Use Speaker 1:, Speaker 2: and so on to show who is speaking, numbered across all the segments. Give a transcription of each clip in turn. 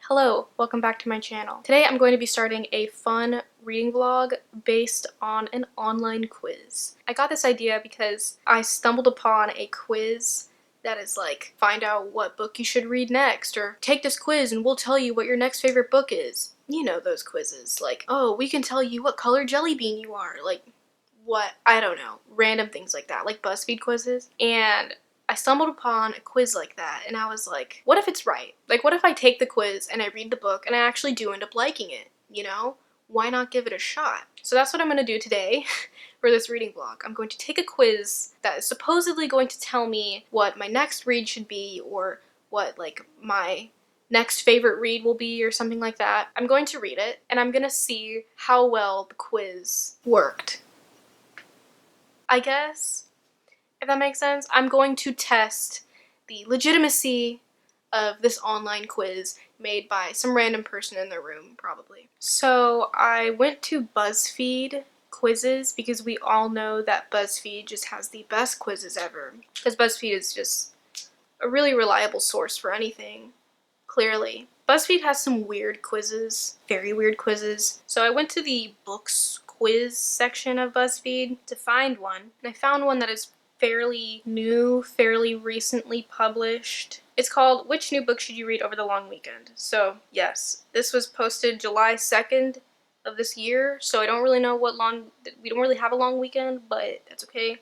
Speaker 1: Hello, welcome back to my channel. Today I'm going to be starting a fun reading vlog based on an online quiz. I got this idea because I stumbled upon a quiz that is like, find out what book you should read next, or take this quiz and we'll tell you what your next favorite book is. You know those quizzes, like, oh, we can tell you what color jelly bean you are, like, what, I don't know, random things like that, like BuzzFeed quizzes. And I stumbled upon a quiz like that, and I was like, what if it's right? Like, what if I take the quiz and I read the book and I actually do end up liking it, you know? Why not give it a shot? So that's what I'm gonna do today for this reading vlog. I'm going to take a quiz that is supposedly going to tell me what my next read should be, or what, like, my next favorite read will be, or something like that. I'm going to read it, and I'm gonna see how well the quiz worked, I guess. If that makes sense. I'm going to test the legitimacy of this online quiz made by some random person in their room, probably. So I went to BuzzFeed quizzes because we all know that BuzzFeed just has the best quizzes ever. Because BuzzFeed is just a really reliable source for anything, clearly. BuzzFeed has some weird quizzes, very weird quizzes. So I went to the books quiz section of BuzzFeed to find one, and I found one that is fairly new, fairly recently published. It's called Which New Book Should You Read Over the Long Weekend? So yes, this was posted July 2nd of this year, so I don't really know we don't really have a long weekend, but that's okay.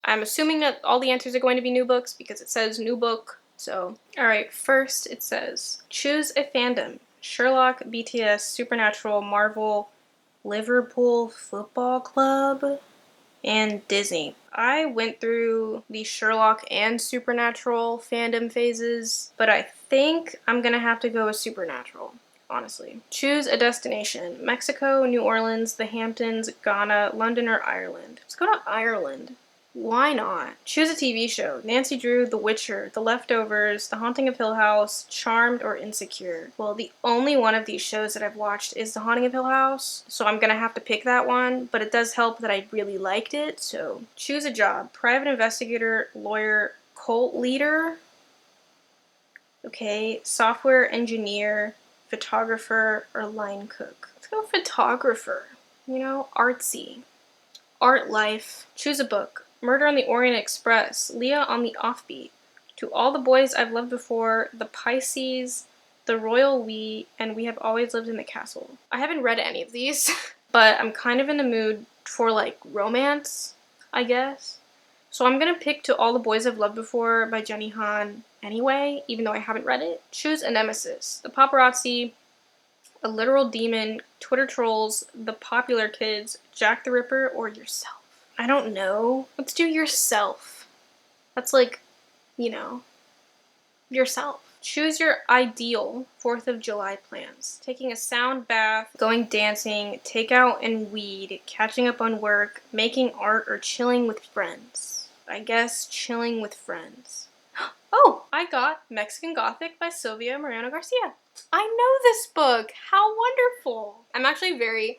Speaker 1: I'm assuming that all the answers are going to be new books because it says new book. So, alright, first it says, choose a fandom. Sherlock, BTS, Supernatural, Marvel, Liverpool Football Club, and Disney. I went through the Sherlock and Supernatural fandom phases, but I think I'm gonna have to go with Supernatural, honestly. Choose a destination. Mexico, New Orleans, the Hamptons, Ghana, London, or Ireland. Let's go to Ireland. Why not? Choose a TV show. Nancy Drew, The Witcher, The Leftovers, The Haunting of Hill House, Charmed, or Insecure. Well, the only one of these shows that I've watched is The Haunting of Hill House, so I'm gonna have to pick that one, but it does help that I really liked it, so choose a job. Private investigator, lawyer, cult leader, okay, software engineer, photographer, or line cook. Let's go photographer, you know, artsy. Art life. Choose a book. Murder on the Orient Express, Leah on the Offbeat, To All the Boys I've Loved Before, The Pisces, The Royal We, and We Have Always Lived in the Castle. I haven't read any of these, but I'm kind of in the mood for, like, romance, I guess. So I'm gonna pick To All the Boys I've Loved Before by Jenny Han anyway, even though I haven't read it. Choose a nemesis. The paparazzi, a literal demon, Twitter trolls, the popular kids, Jack the Ripper, or yourself. I don't know. Let's do yourself. That's like, you know, yourself. Choose your ideal 4th of July plans. Taking a sound bath, going dancing, takeout and weed, catching up on work, making art, or chilling with friends. I guess chilling with friends. Oh, I got Mexican Gothic by Sylvia Moreno Garcia. I know this book. How wonderful. I'm actually very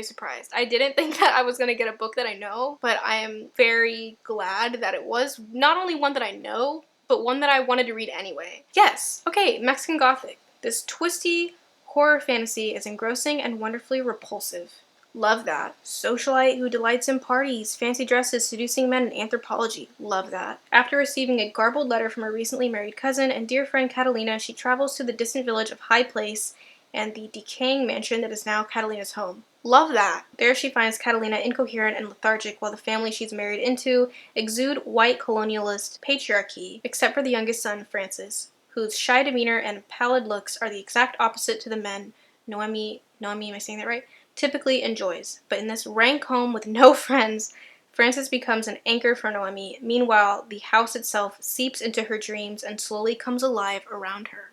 Speaker 1: surprised. I didn't think that I was going to get a book that I know, but I am very glad that it was not only one that I know, but one that I wanted to read anyway. Yes, okay, Mexican Gothic. This twisty horror fantasy is engrossing and wonderfully repulsive. Love that. Socialite who delights in parties, fancy dresses, seducing men, and anthropology. Love that. After receiving a garbled letter from her recently married cousin and dear friend Catalina, she travels to the distant village of High Place and the decaying mansion that is now Catalina's home. Love that. There she finds Catalina incoherent and lethargic while the family she's married into exude white colonialist patriarchy, except for the youngest son, Francis, whose shy demeanor and pallid looks are the exact opposite to the men Noemi, am I saying that right? Typically enjoys. But in this rank home with no friends, Francis becomes an anchor for Noemi. Meanwhile, the house itself seeps into her dreams and slowly comes alive around her.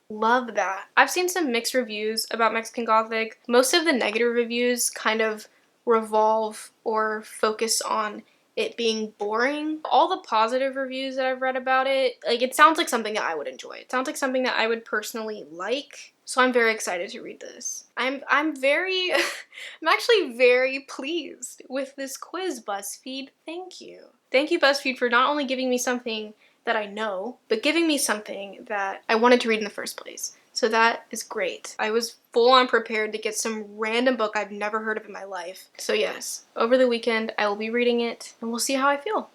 Speaker 1: Love that. I've seen some mixed reviews about Mexican Gothic. Most of the negative reviews kind of revolve or focus on it being boring. All the positive reviews that I've read about it, like, it sounds like something that I would enjoy. It sounds like something that I would personally like. So I'm very excited to read this. I'm very, I'm actually very pleased with this quiz, BuzzFeed. Thank you. Thank you, BuzzFeed, for not only giving me something that I know, but giving me something that I wanted to read in the first place. So that is great. I was full on prepared to get some random book I've never heard of in my life. So yes, over the weekend I will be reading it and we'll see how I feel.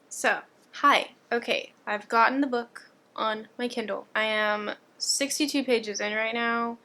Speaker 1: So, hi. Okay, I've gotten the book on my Kindle. I am 62 pages in right now,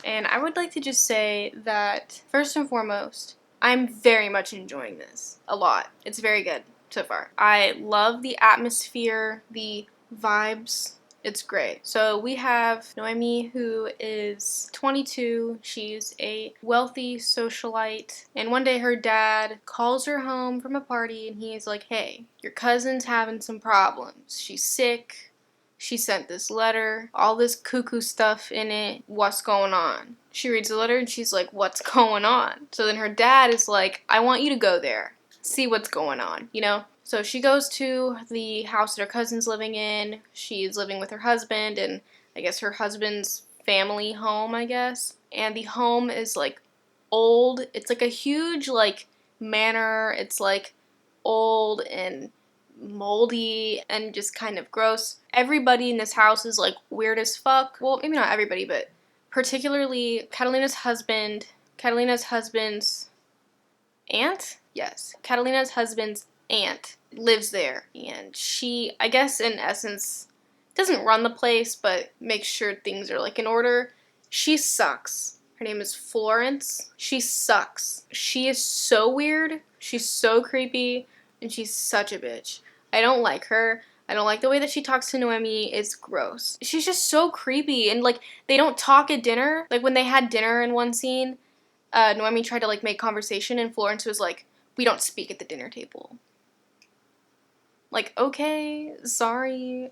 Speaker 1: and I would like to just say that, first and foremost, I'm very much enjoying this. A lot. It's very good so far. I love the atmosphere, the vibes. It's great. So we have Noemi, who is 22. She's a wealthy socialite. And one day her dad calls her home from a party and he's like, hey, your cousin's having some problems. She's sick. She sent this letter, all this cuckoo stuff in it. What's going on? She reads the letter and she's like, what's going on? So then her dad is like, I want you to go there. See what's going on, you know? So she goes to the house that her cousin's living in. She's living with her husband and I guess her husband's family home, I guess. And the home is like old. It's like a huge like manor. It's like old and moldy and just kind of gross. Everybody in this house is like weird as fuck. Well, maybe not everybody, but particularly Catalina's husband's aunt? Yes. Catalina's husband's aunt lives there, and she, I guess in essence, doesn't run the place, but makes sure things are like in order. She sucks. Her name is Florence. She sucks. She is so weird. She's so creepy, and she's such a bitch. I don't like her. I don't like the way that she talks to Noemi. It's gross. She's just so creepy, and like they don't talk at dinner. Like when they had dinner in one scene, Noemi tried to like make conversation and Florence was like, we don't speak at the dinner table. Like, okay, sorry,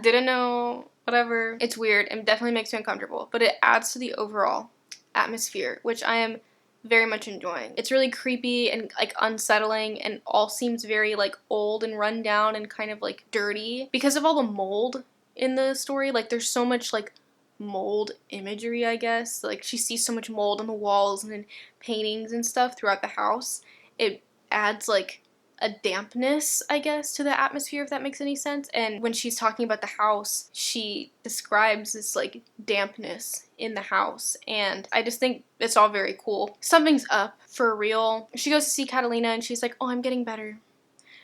Speaker 1: didn't know, whatever. It's weird and definitely makes me uncomfortable, but it adds to the overall atmosphere, which I am very much enjoying. It's really creepy and like unsettling and all seems very like old and run down and kind of like dirty because of all the mold in the story. Like there's so much like mold imagery, I guess. Like she sees so much mold on the walls and in paintings and stuff throughout the house. It adds like a dampness, I guess, to the atmosphere, if that makes any sense. And when she's talking about the house, she describes this like dampness in the house, and I just think it's all very cool. Something's up for real. She goes to see Catalina and she's like, oh, I'm getting better.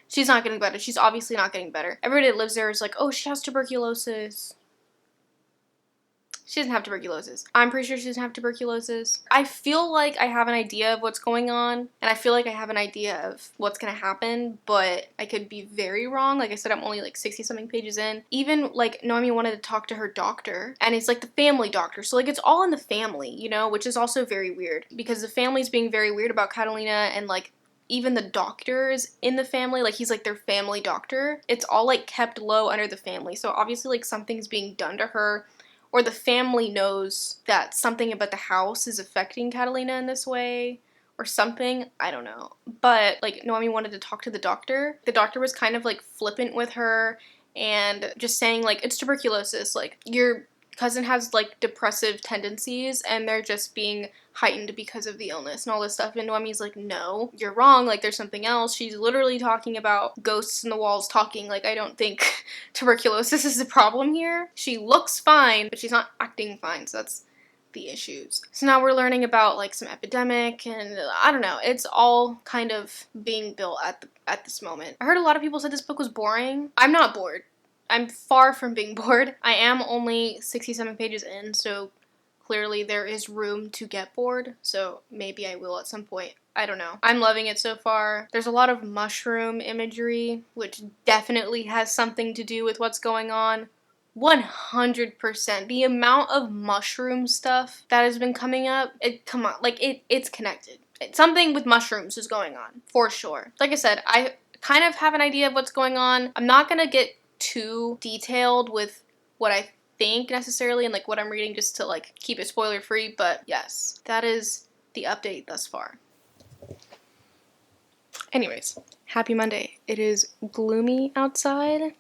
Speaker 1: She's not getting better. She's obviously not getting better. Everybody that lives there is like, oh, she has tuberculosis. She doesn't have tuberculosis. I'm pretty sure she doesn't have tuberculosis. I feel like I have an idea of what's going on, and I feel like I have an idea of what's gonna happen, but I could be very wrong. Like I said, I'm only like 60-something pages in. Even like Noemi wanted to talk to her doctor, and it's like the family doctor. So like it's all in the family, you know, which is also very weird because the family's being very weird about Catalina, and like even the doctors in the family, like he's like their family doctor. It's all like kept low under the family. So obviously like something's being done to her, or the family knows that something about the house is affecting Catalina in this way, or something. I don't know. But, like, Noemi wanted to talk to the doctor. The doctor was kind of, like, flippant with her and just saying, like, it's tuberculosis. Like, your cousin has, like, depressive tendencies, and they're just being heightened because of the illness and all this stuff. And Noemi's like, no, you're wrong. Like, there's something else. She's literally talking about ghosts in the walls talking. Like, I don't think tuberculosis is the problem here. She looks fine, but she's not acting fine. So that's the issues. So now we're learning about like some epidemic, and I don't know. It's all kind of being built at this moment. I heard a lot of people said this book was boring. I'm not bored. I'm far from being bored. I am only 67 pages in, so clearly there is room to get bored, so maybe I will at some point. I don't know. I'm loving it so far. There's a lot of mushroom imagery, which definitely has something to do with what's going on. 100%. The amount of mushroom stuff that has been coming up, it's connected. Something with mushrooms is going on, for sure. Like I said, I kind of have an idea of what's going on. I'm not gonna get too detailed with what I think necessarily and like what I'm reading just to like keep it spoiler free, but yes, that is the update thus far. Anyways, happy Monday. It is gloomy outside.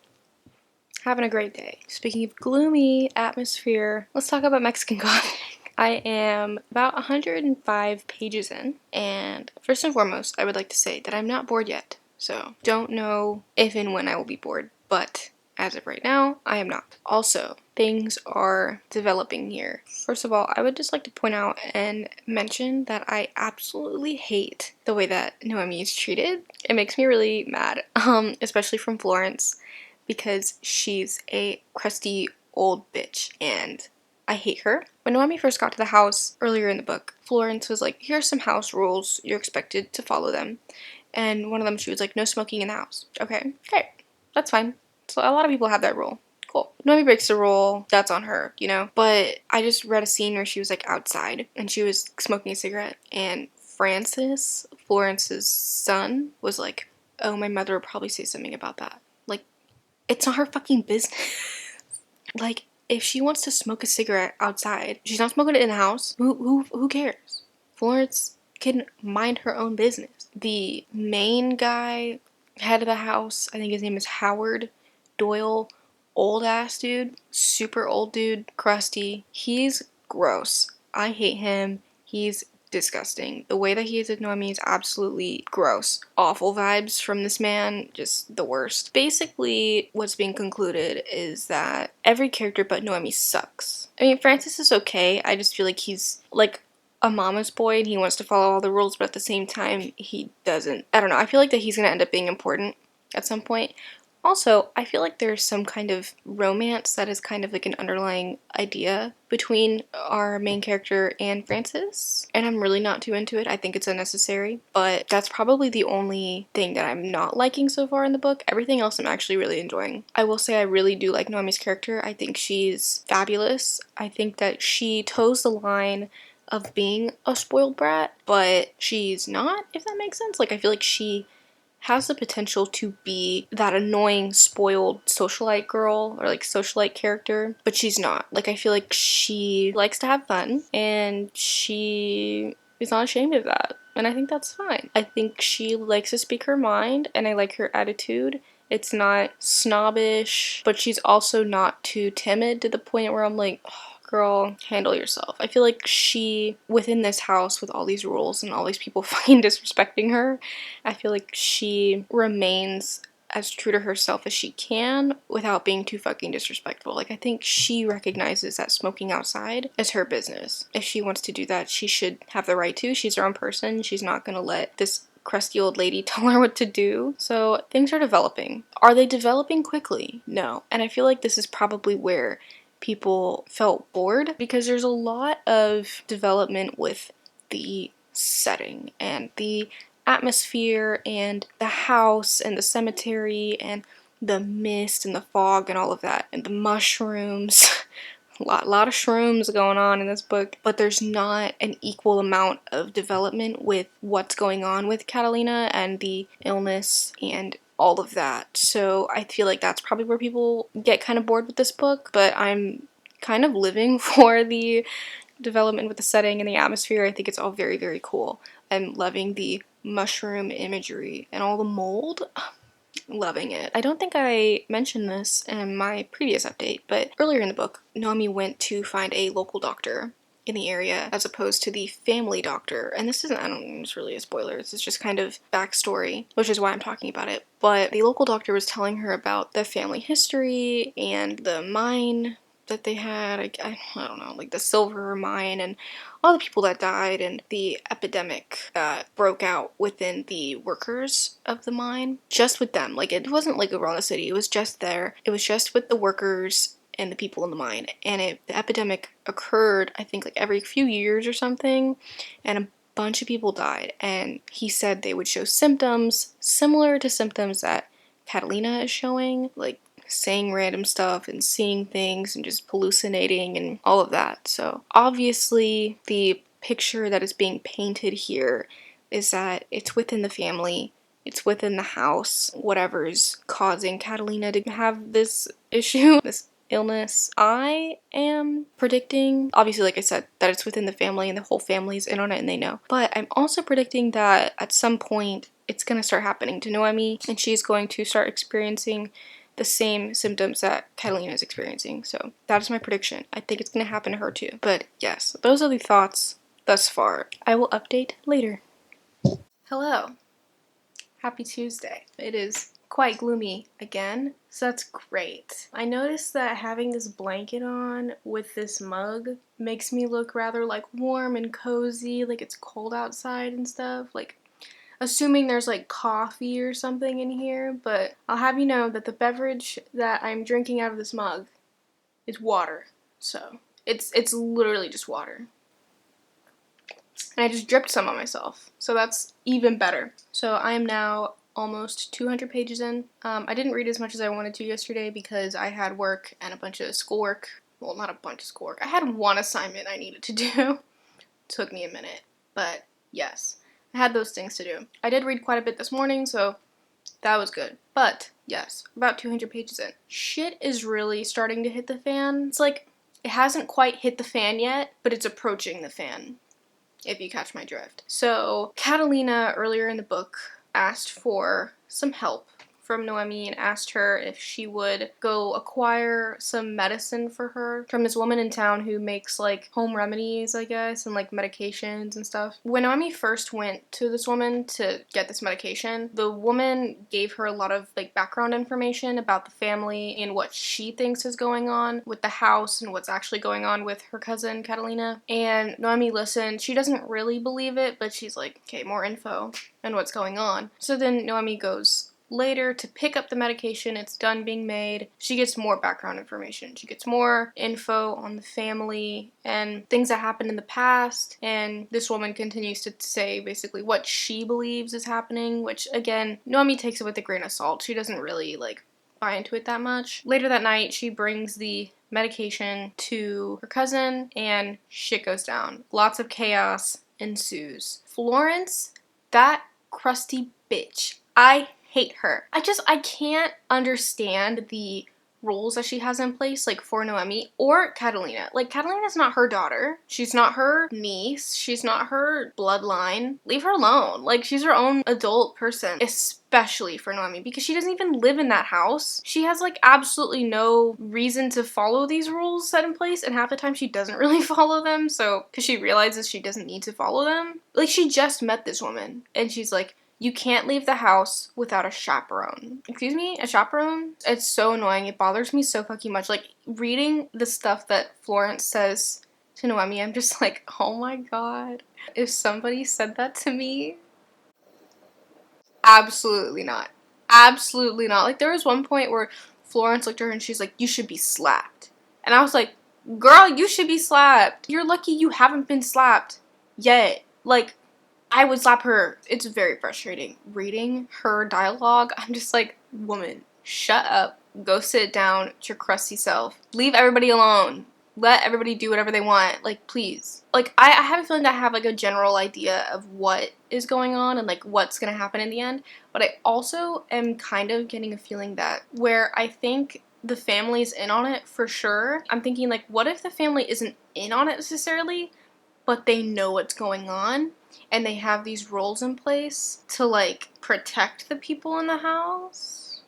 Speaker 1: Having a great day. Speaking of gloomy atmosphere, let's talk about Mexican Gothic. I am about 105 pages in, and first and foremost, I would like to say that I'm not bored yet. So don't know if and when I will be bored, but as of right now, I am not. Also, things are developing here. First of all, I would just like to point out and mention that I absolutely hate the way that Noemi is treated. It makes me really mad, especially from Florence, because she's a crusty old bitch and I hate her. When Noemi first got to the house earlier in the book, Florence was like, here's some house rules, you're expected to follow them. And one of them, she was like, no smoking in the house. Okay, that's fine. So a lot of people have that rule. Cool. Noemi breaks the rule, that's on her, you know? But I just read a scene where she was like outside and she was smoking a cigarette, and Francis, Florence's son, was like, oh, my mother would probably say something about that. Like, it's not her fucking business. Like, if she wants to smoke a cigarette outside, she's not smoking it in the house. Who cares? Florence can mind her own business. The main guy, head of the house, I think his name is Howard Doyle, old ass dude, super old dude, crusty. He's gross. I hate him. He's disgusting. The way that he is with Noemi is absolutely gross. Awful vibes from this man, just the worst. Basically, what's being concluded is that every character but Noemi sucks. I mean, Francis is okay. I just feel like he's like a mama's boy and he wants to follow all the rules, but at the same time, he doesn't. I don't know. I feel like that he's gonna end up being important at some point. Also, I feel like there's some kind of romance that is kind of like an underlying idea between our main character and Francis, and I'm really not too into it. I think it's unnecessary, but that's probably the only thing that I'm not liking so far in the book. Everything else I'm actually really enjoying. I will say I really do like Noemi's character. I think she's fabulous. I think that she toes the line of being a spoiled brat, but she's not, if that makes sense. Like, I feel like she has the potential to be that annoying, spoiled socialite girl or like socialite character, but she's not. Like, I feel like she likes to have fun and she is not ashamed of that. And I think that's fine. I think she likes to speak her mind and I like her attitude. It's not snobbish, but she's also not too timid to the point where I'm like, oh, girl, handle yourself. I feel like she, within this house with all these rules and all these people fucking disrespecting her, I feel like she remains as true to herself as she can without being too fucking disrespectful. Like, I think she recognizes that smoking outside is her business. If she wants to do that, she should have the right to. She's her own person. She's not gonna let this crusty old lady tell her what to do. So things are developing. Are they developing quickly? No. And I feel like this is probably where people felt bored, because there's a lot of development with the setting and the atmosphere and the house and the cemetery and the mist and the fog and all of that and the mushrooms. a lot of shrooms going on in this book, but there's not an equal amount of development with what's going on with Catalina and the illness and all of that. So I feel like that's probably where people get kind of bored with this book, but I'm kind of living for the development with the setting and the atmosphere. I think it's all very, very cool. I'm loving the mushroom imagery and all the mold. Loving it. I don't think I mentioned this in my previous update, but earlier in the book, Naomi went to find a local doctor in the area as opposed to the family doctor. And this isn't, I don't think it's really a spoiler, this is just kind of backstory, which is why I'm talking about it. But the local doctor was telling her about the family history and the mine that they had, I don't know, like the silver mine and all the people that died and the epidemic that broke out within the workers of the mine. Just with them. Like, it wasn't like around the city, it was just there. It was just with the workers and the people in the mine. And the epidemic occurred, I think, like every few years or something, and a bunch of people died. And he said they would show symptoms similar to symptoms that Catalina is showing, like saying random stuff and seeing things and just hallucinating and all of that. So obviously the picture that is being painted here is that it's within the family, it's within the house, whatever's causing Catalina to have this issue, this illness. I am predicting, obviously, like I said, that it's within the family and the whole family's in on it and they know. But I'm also predicting that at some point it's going to start happening to Noemi and she's going to start experiencing the same symptoms that Catalina is experiencing. So that is my prediction. I think it's going to happen to her too. But yes, those are the thoughts thus far. I will update later. Hello. Happy Tuesday. It is quite gloomy again, so that's great. I noticed that having this blanket on with this mug makes me look rather like warm and cozy, like it's cold outside and stuff, like assuming there's like coffee or something in here, but I'll have you know that the beverage that I'm drinking out of this mug is water. So it's literally just water. And I just dripped some on myself, so that's even better. So I am now almost 200 pages in. I didn't read as much as I wanted to yesterday because I had work and a bunch of schoolwork. Well, not a bunch of schoolwork. I had one assignment I needed to do. Took me a minute, but yes, I had those things to do. I did read quite a bit this morning, so that was good. But yes, about 200 pages in. Shit is really starting to hit the fan. It's like, it hasn't quite hit the fan yet, but it's approaching the fan, if you catch my drift. So Catalina earlier in the book asked for some help from Noemi and asked her if she would go acquire some medicine for her from this woman in town who makes like home remedies, I guess, and like medications and stuff. When Noemi first went to this woman to get this medication, the woman gave her a lot of like background information about the family and what she thinks is going on with the house and what's actually going on with her cousin Catalina. And Noemi listened. She doesn't really believe it, but she's like, okay, more info and what's going on. So then Noemi goes later to pick up the medication. It's done being made. She gets more background information. She gets more info on the family and things that happened in the past, and this woman continues to say basically what she believes is happening, which again, Noemi takes it with a grain of salt. She doesn't really like buy into it that much. Later that night, she brings the medication to her cousin and shit goes down. Lots of chaos ensues. Florence, that crusty bitch, I hate her. I can't understand the rules that she has in place, like for Noemi or Catalina. Like, Catalina's not her daughter. She's not her niece. She's not her bloodline. Leave her alone. Like, she's her own adult person, especially for Noemi, because she doesn't even live in that house. She has like absolutely no reason to follow these rules set in place, and half the time she doesn't really follow them, so because she realizes she doesn't need to follow them. Like, she just met this woman and she's like, you can't leave the house without a chaperone. Excuse me? A chaperone? It's so annoying. It bothers me so fucking much. Like, reading the stuff that Florence says to Noemi, I'm just like, oh my god. If somebody said that to me, absolutely not. Absolutely not. Like, there was one point where Florence looked at her and she's like, you should be slapped. And I was like, girl, you should be slapped. You're lucky you haven't been slapped yet. Like, I would slap her. It's very frustrating reading her dialogue. I'm just like, woman, shut up. Go sit down to your crusty self. Leave everybody alone. Let everybody do whatever they want. Like, please. Like, I have a feeling that I have like a general idea of what is going on and like what's gonna happen in the end. But I also am kind of getting a feeling that where I think the family's in on it for sure, I'm thinking like, what if the family isn't in on it necessarily, but they know what's going on? And they have these rules in place to, like, protect the people in the house?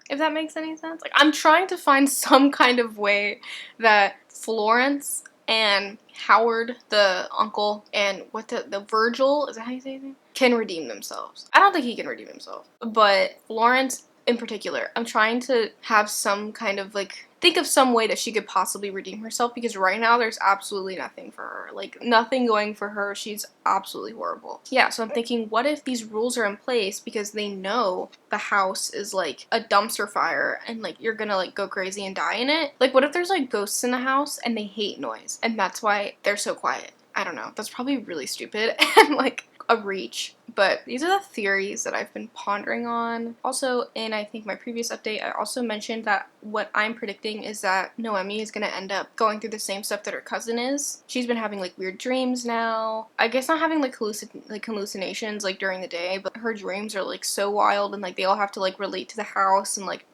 Speaker 1: If that makes any sense? Like, I'm trying to find some kind of way that Florence and Howard, the uncle, and the Virgil, is that how you say his name? Can redeem themselves. I don't think he can redeem himself. But Florence in particular, I'm trying to have some kind of, like, think of some way that she could possibly redeem herself, because right now there's absolutely nothing for her. Like, nothing going for her. She's absolutely horrible. Yeah, so I'm thinking, what if these rules are in place because they know the house is like a dumpster fire and like you're gonna like go crazy and die in it? Like, what if there's like ghosts in the house and they hate noise and that's why they're so quiet? I don't know. That's probably really stupid and like a reach, but these are the theories that I've been pondering on. Also, in I think my previous update, I also mentioned that what I'm predicting is that Noemi is gonna end up going through the same stuff that her cousin is. She's been having like weird dreams now. I guess not having like hallucinations like during the day, but her dreams are like so wild and like they all have to like relate to the house and like,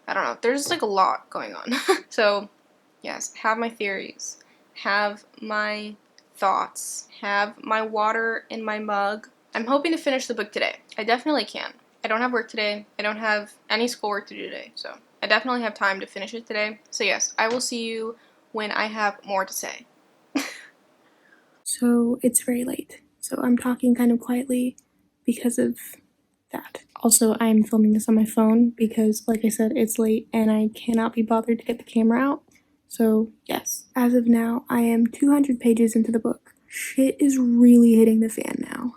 Speaker 1: I don't know. There's like a lot going on. So yes, have my theories, have my thoughts, have my water in my mug. I'm hoping to finish the book today. I definitely can. I don't have work today. I don't have any schoolwork to do today, so I definitely have time to finish it today. So yes, I will see you when I have more to say. So it's very late, so I'm talking kind of quietly because of that. Also, I'm filming this on my phone because, like I said, it's late and I cannot be bothered to get the camera out. So yes, as of now, I am 200 pages into the book. Shit is really hitting the fan now.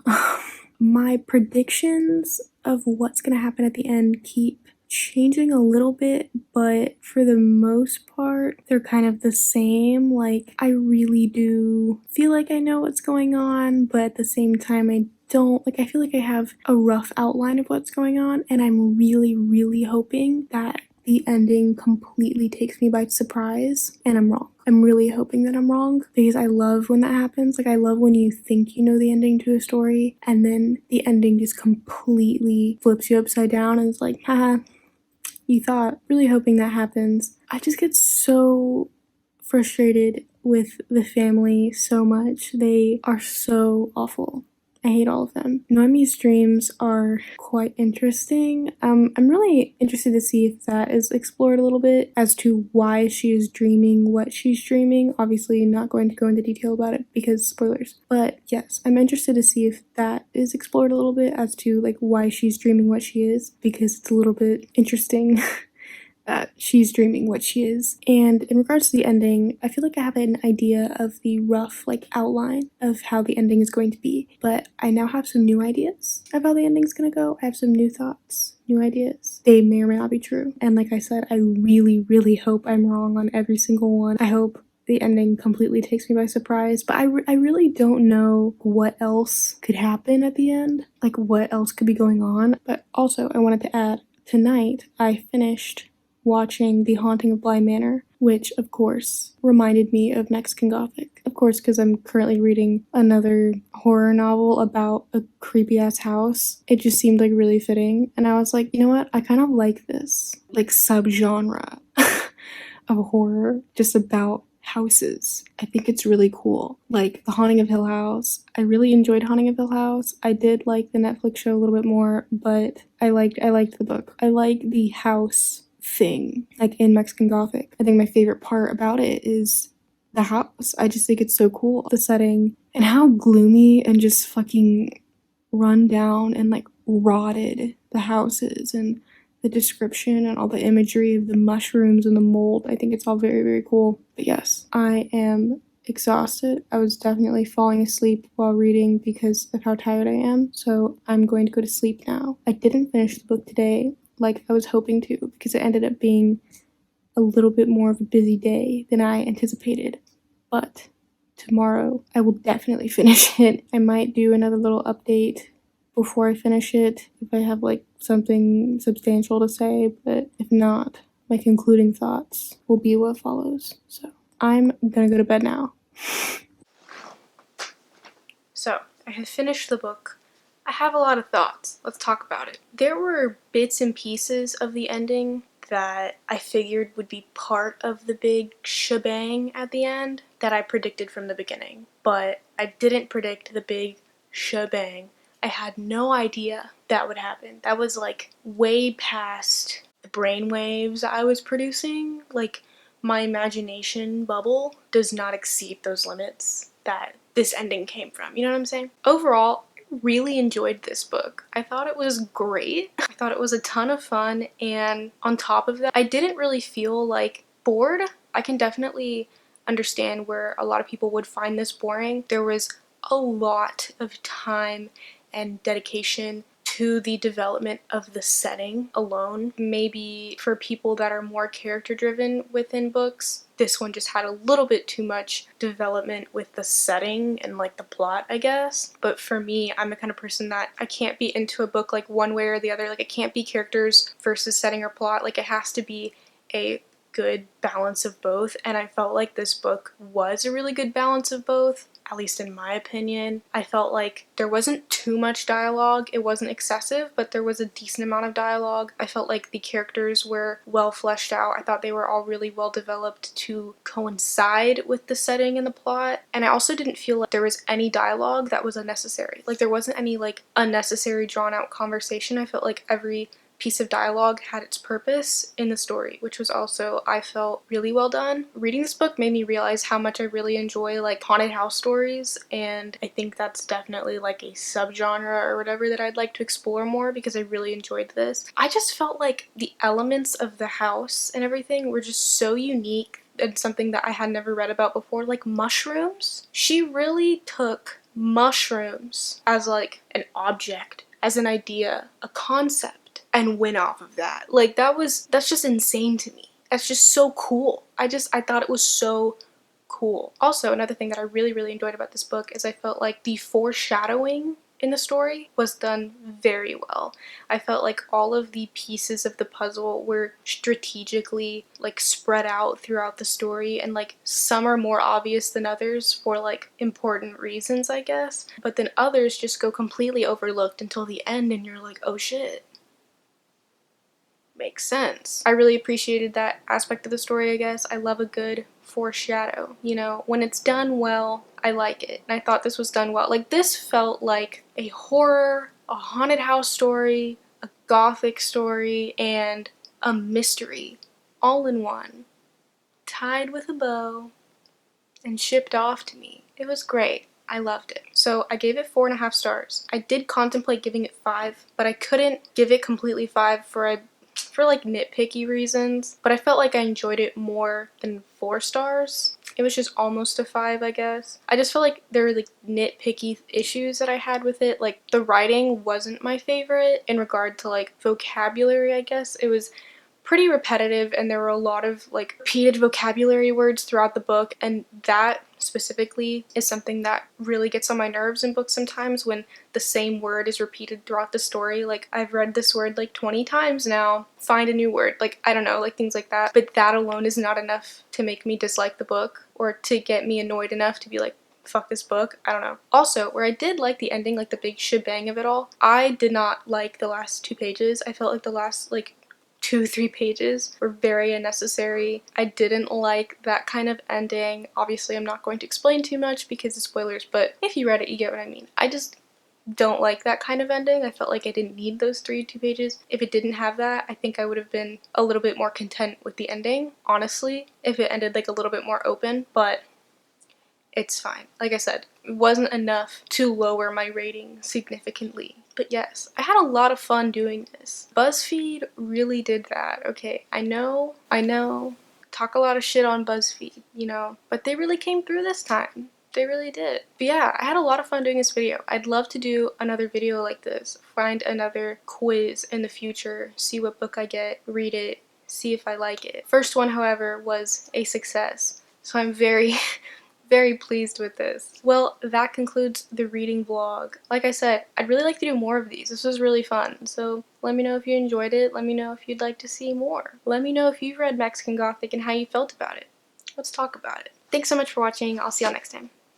Speaker 1: My predictions of what's gonna happen at the end keep changing a little bit, but for the most part, they're kind of the same. Like, I really do feel like I know what's going on, but at the same time, I don't. Like, I feel like I have a rough outline of what's going on, and I'm really, really hoping that the ending completely takes me by surprise and I'm wrong. I'm really hoping that I'm wrong because I love when that happens. Like, I love when you think you know the ending to a story and then the ending just completely flips you upside down and it's like, haha, you thought. Really hoping that happens. I just get so frustrated with the family so much. They are so awful. I hate all of them. Noemi's dreams are quite interesting. I'm really interested to see if that is explored a little bit as to why she is dreaming what she's dreaming. Obviously, not going to go into detail about it because spoilers. But yes, I'm interested to see if that is explored a little bit as to like why she's dreaming what she is because it's a little bit interesting. She's dreaming what she is. And in regards to the ending, I feel like I have an idea of the rough like outline of how the ending is going to be, but I now have some new ideas of how the ending's gonna go. I have some new thoughts, new ideas. They may or may not be true. And like I said, I really, really hope I'm wrong on every single one. I hope the ending completely takes me by surprise, but I really don't know what else could happen at the end, like what else could be going on. But also, I wanted to add, tonight I finished watching The Haunting of Fly Manor, which of course reminded me of Mexican Gothic. Of course, because I'm currently reading another horror novel about a creepy ass house. It just seemed like really fitting, and I was like, you know what? I kind of like this like subgenre of horror just about houses. I think it's really cool. Like The Haunting of Hill House. I really enjoyed Haunting of Hill House. I did like the Netflix show a little bit more, but I liked the book. I like the house thing, like in Mexican Gothic. I think my favorite part about it is the house. I just think it's so cool. The setting and how gloomy and just fucking run down and like rotted the house is, and the description and all the imagery of the mushrooms and the mold. I think it's all very, very cool. But yes, I am exhausted. I was definitely falling asleep while reading because of how tired I am. So I'm going to go to sleep now. I didn't finish the book today like I was hoping to because it ended up being a little bit more of a busy day than I anticipated. But tomorrow I will definitely finish it. I might do another little update before I finish it if I have like something substantial to say, but if not, my concluding thoughts will be what follows. So I'm gonna go to bed now. So I have finished the book. I have a lot of thoughts. Let's talk about it. There were bits and pieces of the ending that I figured would be part of the big shebang at the end that I predicted from the beginning, but I didn't predict the big shebang. I had no idea that would happen. That was like way past the brainwaves I was producing. Like, my imagination bubble does not exceed those limits that this ending came from. You know what I'm saying? Overall, I really enjoyed this book. I thought it was great. I thought it was a ton of fun, and on top of that, I didn't really feel like bored. I can definitely understand where a lot of people would find this boring. There was a lot of time and dedication to the development of the setting alone. Maybe for people that are more character driven within books, this one just had a little bit too much development with the setting and like the plot, I guess. But for me, I'm the kind of person that I can't be into a book like one way or the other. Like, it can't be characters versus setting or plot. Like, it has to be a good balance of both, and I felt like this book was a really good balance of both, at least in my opinion. I felt like there wasn't too much dialogue. It wasn't excessive, but there was a decent amount of dialogue. I felt like the characters were well fleshed out. I thought they were all really well developed to coincide with the setting and the plot, and I also didn't feel like there was any dialogue that was unnecessary. Like, there wasn't any like unnecessary drawn out conversation. I felt like every piece of dialogue had its purpose in the story, which was also, I felt, really well done. Reading this book made me realize how much I really enjoy like haunted house stories, and I think that's definitely like a subgenre or whatever that I'd like to explore more because I really enjoyed this. I just felt like the elements of the house and everything were just so unique and something that I had never read about before, like mushrooms. She really took mushrooms as like an object, as an idea, a concept, and went off of that. Like that's just insane to me. That's just so cool. I thought it was so cool. Also, another thing that I really enjoyed about this book is I felt like the foreshadowing in the story was done very well. I felt like all of the pieces of the puzzle were strategically like spread out throughout the story, and like some are more obvious than others for like important reasons, I guess, but then others just go completely overlooked until the end and you're like, oh shit. Makes sense. I really appreciated that aspect of the story, I guess. I love a good foreshadow, you know, when it's done well, I like it. And I thought this was done well. Like, this felt like a horror, a haunted house story, a gothic story, and a mystery all in one, tied with a bow and shipped off to me. It was great. I loved it. So I gave it 4.5 stars. I did contemplate giving it 5, but I couldn't give it completely 5 for like nitpicky reasons, but I felt like I enjoyed it more than 4 stars. It was just almost a 5, I guess. I just felt like there were like nitpicky issues that I had with it. Like, the writing wasn't my favorite in regard to like vocabulary, I guess. It was pretty repetitive, and there were a lot of like repeated vocabulary words throughout the book, and that specifically is something that really gets on my nerves in books sometimes, when the same word is repeated throughout the story. Like, I've read this word like 20 times now, find a new word. Like, I don't know, like things like that. But that alone is not enough to make me dislike the book or to get me annoyed enough to be like, fuck this book. I don't know. Also, where I did like the ending, like the big shebang of it all, I did not like the last 2 pages. I felt like the last like 2-3 pages were very unnecessary. I didn't like that kind of ending. Obviously, I'm not going to explain too much because of spoilers, but if you read it, you get what I mean. I just don't like that kind of ending. I felt like I didn't need those 2 pages. If it didn't have that, I think I would have been a little bit more content with the ending, honestly, if it ended like a little bit more open, but it's fine. Like I said, it wasn't enough to lower my rating significantly. But yes, I had a lot of fun doing this. BuzzFeed really did that, okay? I know, talk a lot of shit on BuzzFeed, you know, but they really came through this time. They really did. But yeah, I had a lot of fun doing this video. I'd love to do another video like this, find another quiz in the future, see what book I get, read it, see if I like it. First one, however, was a success, so I'm very very pleased with this. Well, that concludes the reading vlog. Like I said, I'd really like to do more of these. This was really fun. So let me know if you enjoyed it. Let me know if you'd like to see more. Let me know if you've read Mexican Gothic and how you felt about it. Let's talk about it. Thanks so much for watching. I'll see y'all next time.